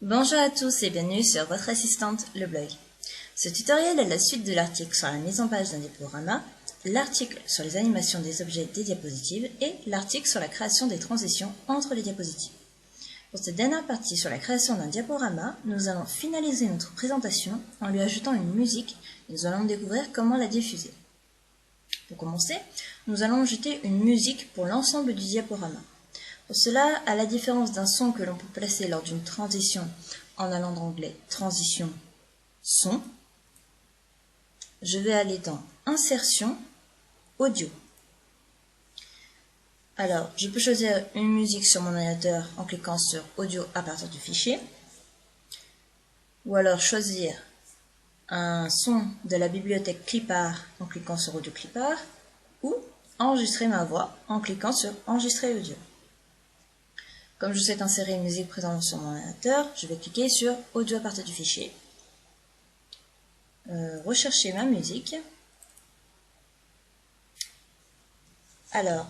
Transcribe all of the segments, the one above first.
Bonjour à tous et bienvenue sur votre assistante, le blog. Ce tutoriel est la suite de l'article sur la mise en page d'un diaporama, l'article sur les animations des objets des diapositives et l'article sur la création des transitions entre les diapositives. Pour cette dernière partie sur la création d'un diaporama, nous allons finaliser notre présentation en lui ajoutant une musique et nous allons découvrir comment la diffuser. Pour commencer, nous allons ajouter une musique pour l'ensemble du diaporama. Pour cela, à la différence d'un son que l'on peut placer lors d'une transition en allant dans l'onglet Transition, Son, je vais aller dans Insertion, Audio. Alors, je peux choisir une musique sur mon ordinateur en cliquant sur Audio à partir du fichier, ou alors choisir un son de la bibliothèque Clipart en cliquant sur Audio Clipart, ou enregistrer ma voix en cliquant sur Enregistrer audio. Comme je souhaite insérer une musique présente sur mon ordinateur, je vais cliquer sur Audio à partir du fichier, rechercher ma musique. Alors,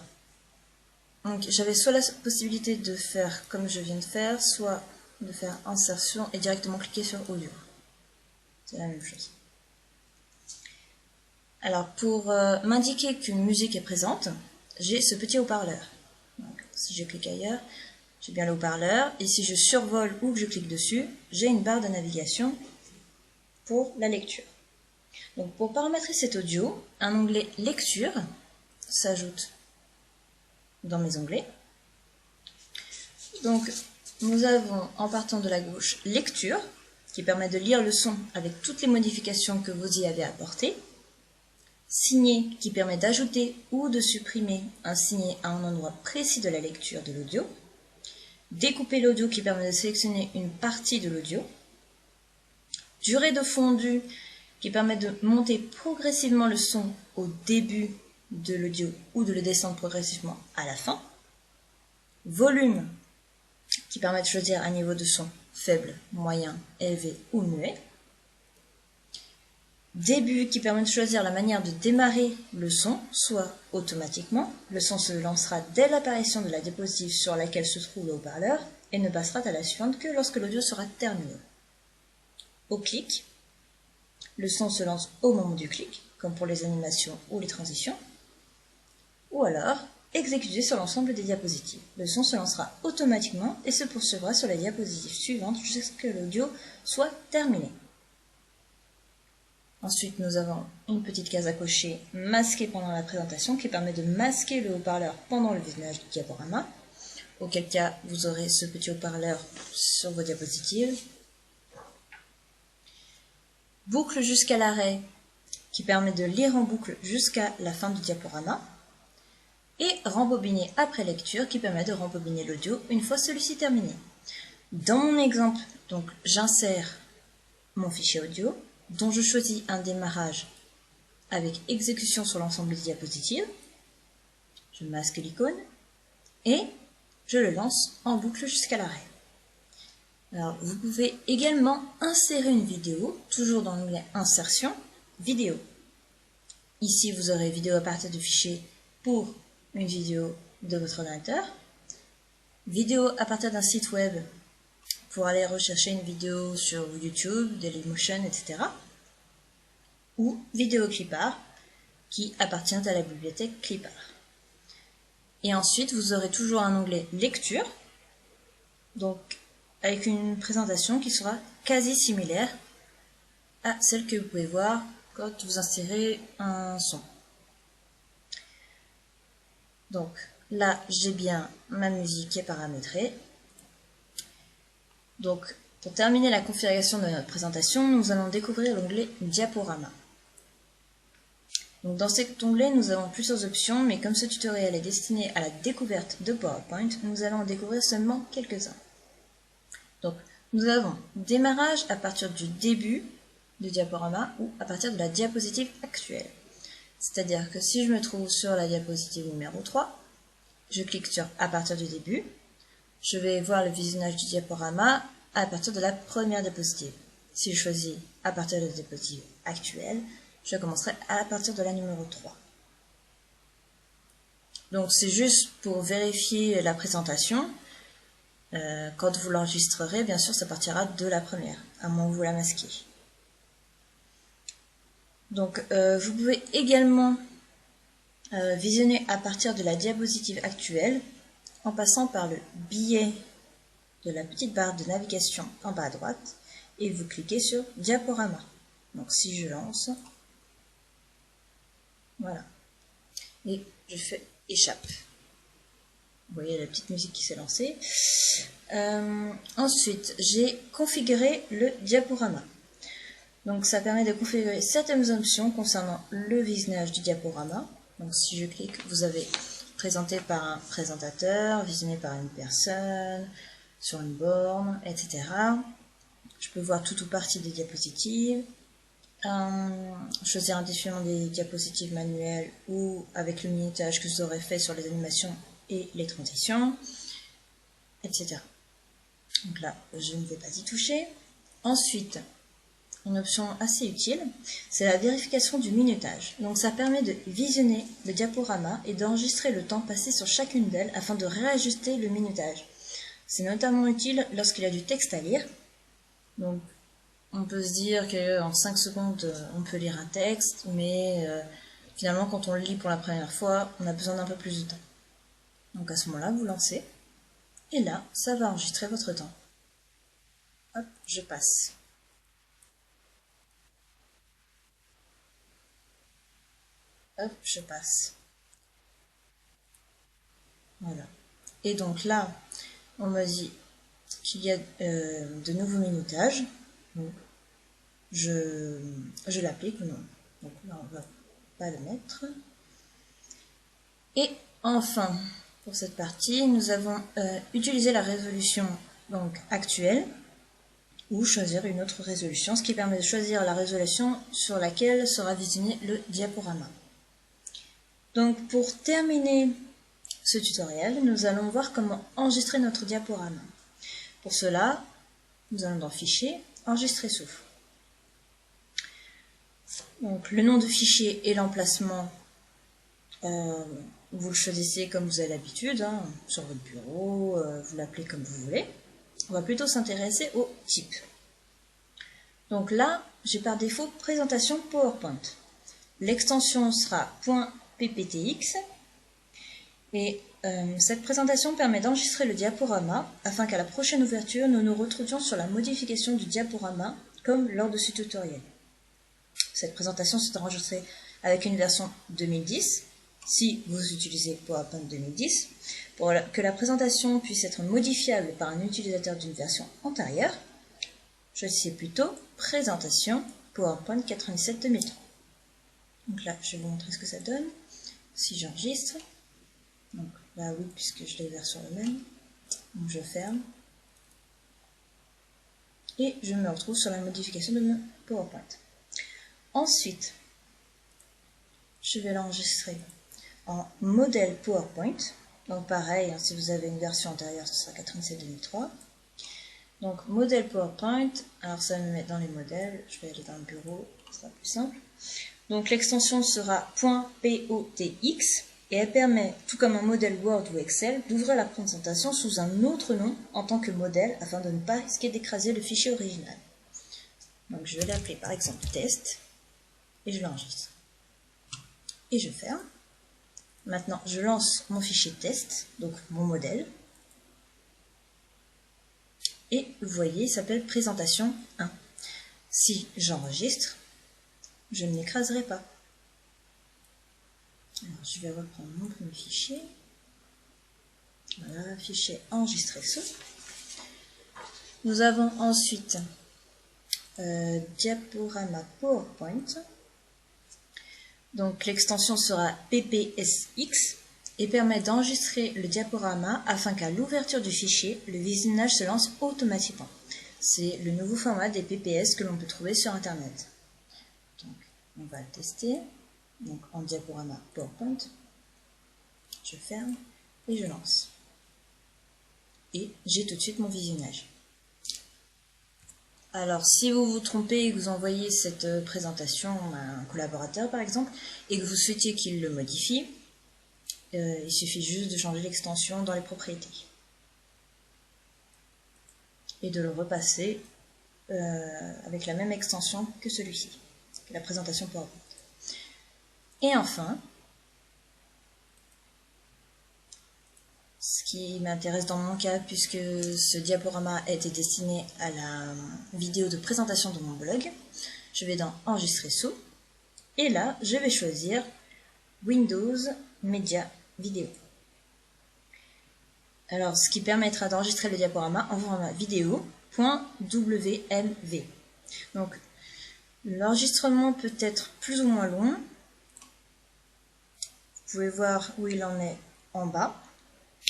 j'avais soit la possibilité de faire comme je viens de faire, soit de faire insertion et directement cliquer sur Audio. C'est la même chose. Alors, pour m'indiquer qu'une musique est présente, j'ai ce petit haut-parleur. Si je clique ailleurs, j'ai bien le haut-parleur, et si je survole ou que je clique dessus, j'ai une barre de navigation pour la lecture. Donc pour paramétrer cet audio, un onglet Lecture s'ajoute dans mes onglets. Donc nous avons en partant de la gauche Lecture, qui permet de lire le son avec toutes les modifications que vous y avez apportées. Signer, qui permet d'ajouter ou de supprimer un signet à un endroit précis de la lecture de l'audio. Découper l'audio, qui permet de sélectionner une partie de l'audio. Durée de fondu, qui permet de monter progressivement le son au début de l'audio ou de le descendre progressivement à la fin. Volume, qui permet de choisir un niveau de son faible, moyen, élevé ou muet. Début, qui permet de choisir la manière de démarrer le son, soit automatiquement. Le son se lancera dès l'apparition de la diapositive sur laquelle se trouve le haut-parleur et ne passera à la suivante que lorsque l'audio sera terminé. Au clic, le son se lance au moment du clic, comme pour les animations ou les transitions. Ou alors, exécuter sur l'ensemble des diapositives. Le son se lancera automatiquement et se poursuivra sur la diapositive suivante jusqu'à ce que l'audio soit terminé. Ensuite, nous avons une petite case à cocher masquée pendant la présentation qui permet de masquer le haut-parleur pendant le visionnage du diaporama, auquel cas vous aurez ce petit haut-parleur sur vos diapositives. Boucle jusqu'à l'arrêt qui permet de lire en boucle jusqu'à la fin du diaporama. Et rembobiner après lecture qui permet de rembobiner l'audio une fois celui-ci terminé. Dans mon exemple, donc j'insère mon fichier audio, dont je choisis un démarrage avec exécution sur l'ensemble des diapositives. Je masque l'icône et je le lance en boucle jusqu'à l'arrêt. Alors, vous pouvez également insérer une vidéo, toujours dans l'onglet Insertion, Vidéo. Ici, vous aurez vidéo à partir du fichier pour une vidéo de votre ordinateur, vidéo à partir d'un site web pour aller rechercher une vidéo sur YouTube, Dailymotion, etc. Ou vidéo Clipart qui appartient à la bibliothèque Clipart. Et ensuite, vous aurez toujours un onglet Lecture, donc avec une présentation qui sera quasi similaire à celle que vous pouvez voir quand vous insérez un son. Donc là, j'ai bien ma musique qui est paramétrée. Donc, pour terminer la configuration de notre présentation, nous allons découvrir l'onglet Diaporama. Donc, dans cet onglet, nous avons plusieurs options, mais comme ce tutoriel est destiné à la découverte de PowerPoint, nous allons en découvrir seulement quelques-uns. Donc, nous avons démarrage à partir du début du diaporama ou à partir de la diapositive actuelle. C'est-à-dire que si je me trouve sur la diapositive numéro 3, je clique sur « À partir du début », je vais voir le visionnage du diaporama à partir de la première diapositive. Si je choisis à partir de la diapositive actuelle. Je commencerai à partir de la numéro 3. Donc c'est juste pour vérifier la présentation. Quand vous l'enregistrerez, bien sûr, ça partira de la première, à moins que vous la masquiez. Donc vous pouvez également visionner à partir de la diapositive actuelle en passant par le billet de la petite barre de navigation en bas à droite et vous cliquez sur diaporama. Donc si je lance, voilà, et je fais échappe. Vous voyez la petite musique qui s'est lancée. Ensuite, j'ai configuré le diaporama. Donc ça permet de configurer certaines options concernant le visionnage du diaporama. Donc si je clique, vous avez présenté par un présentateur, visionné par une personne, sur une borne, etc. Je peux voir tout ou partie des diapositives, choisir un défilement des diapositives manuelles ou avec le minutage que vous aurez fait sur les animations et les transitions, etc. Donc là, je ne vais pas y toucher. Ensuite, une option assez utile, c'est la vérification du minutage. Donc ça permet de visionner le diaporama et d'enregistrer le temps passé sur chacune d'elles afin de réajuster le minutage. C'est notamment utile lorsqu'il y a du texte à lire. Donc on peut se dire qu'en 5 secondes, on peut lire un texte, mais finalement quand on le lit pour la première fois, on a besoin d'un peu plus de temps. Donc à ce moment-là, vous lancez, et là, ça va enregistrer votre temps. Hop, je passe. Hop, je passe. Voilà. Et donc là, on me dit qu'il y a de nouveaux minutages. Donc, je l'applique ou non. Donc là, on va pas le mettre. Et enfin, pour cette partie, nous avons utilisé la résolution donc, actuelle ou choisir une autre résolution, ce qui permet de choisir la résolution sur laquelle sera visionné le diaporama. Donc pour terminer ce tutoriel, nous allons voir comment enregistrer notre diaporama. Pour cela, nous allons dans Fichier, Enregistrer sous. Donc le nom de fichier et l'emplacement, vous le choisissez comme vous avez l'habitude, hein, sur votre bureau, vous l'appelez comme vous voulez. On va plutôt s'intéresser au type. Donc là, j'ai par défaut présentation PowerPoint. L'extension sera .pptx et cette présentation permet d'enregistrer le diaporama afin qu'à la prochaine ouverture, nous nous retrouvions sur la modification du diaporama comme lors de ce tutoriel. Cette présentation s'est enregistrée avec une version 2010, si vous utilisez PowerPoint 2010. Pour que la présentation puisse être modifiable par un utilisateur d'une version antérieure, choisissez plutôt Présentation PowerPoint 97-2003. Donc là, je vais vous montrer ce que ça donne. Si j'enregistre, donc là oui, puisque je l'ai ouvert sur le même, donc je ferme. Et je me retrouve sur la modification de mon PowerPoint. Ensuite, je vais l'enregistrer en modèle PowerPoint. Donc pareil, hein, si vous avez une version antérieure, ce sera 97-2003. Donc modèle PowerPoint, alors ça me met dans les modèles, je vais aller dans le bureau, ce sera plus simple. Donc l'extension sera .potx et elle permet, tout comme un modèle Word ou Excel, d'ouvrir la présentation sous un autre nom en tant que modèle afin de ne pas risquer d'écraser le fichier original. Donc je vais l'appeler par exemple test et je l'enregistre. Et je ferme. Maintenant je lance mon fichier test, donc mon modèle. Et vous voyez, il s'appelle présentation 1. Si j'enregistre, je ne l'écraserai pas. Alors, je vais reprendre mon premier fichier. Voilà, fichier enregistré sous. Nous avons ensuite diaporama PowerPoint. Donc l'extension sera ppsx et permet d'enregistrer le diaporama afin qu'à l'ouverture du fichier, le visionnage se lance automatiquement. C'est le nouveau format des PPS que l'on peut trouver sur Internet. Donc, on va le tester. Donc, en diaporama PowerPoint, je ferme et je lance. Et j'ai tout de suite mon visionnage. Alors, si vous vous trompez et que vous envoyez cette présentation à un collaborateur, par exemple, et que vous souhaitiez qu'il le modifie, il suffit juste de changer l'extension dans les propriétés et de le repasser avec la même extension que celui-ci, que la présentation PowerPoint. Et enfin, ce qui m'intéresse dans mon cas, puisque ce diaporama a été destiné à la vidéo de présentation de mon blog, je vais dans Enregistrer sous, et là, je vais choisir Windows Media Vidéo. Alors, ce qui permettra d'enregistrer le diaporama en format vidéo.wmv. Donc, l'enregistrement peut être plus ou moins long. Vous pouvez voir où il en est en bas.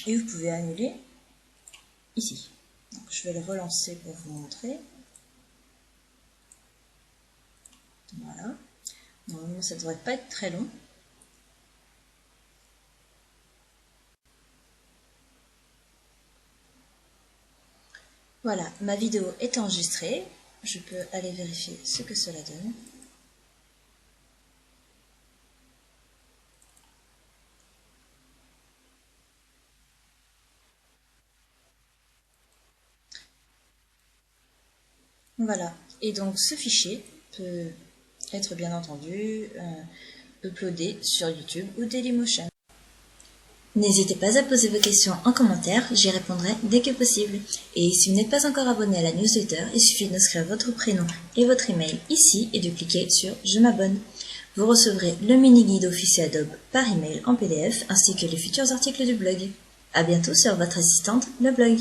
Et vous pouvez annuler ici. Donc, je vais le relancer pour vous montrer. Voilà. Normalement, ça ne devrait pas être très long. Voilà, ma vidéo est enregistrée. Je peux aller vérifier ce que cela donne. Voilà, et donc ce fichier peut être bien entendu uploadé sur YouTube ou Dailymotion. N'hésitez pas à poser vos questions en commentaire, j'y répondrai dès que possible. Et si vous n'êtes pas encore abonné à la newsletter, il suffit d'inscrire votre prénom et votre email ici et de cliquer sur « Je m'abonne ». Vous recevrez le mini-guide officiel Adobe par email en PDF ainsi que les futurs articles du blog. À bientôt sur votre assistante, le blog.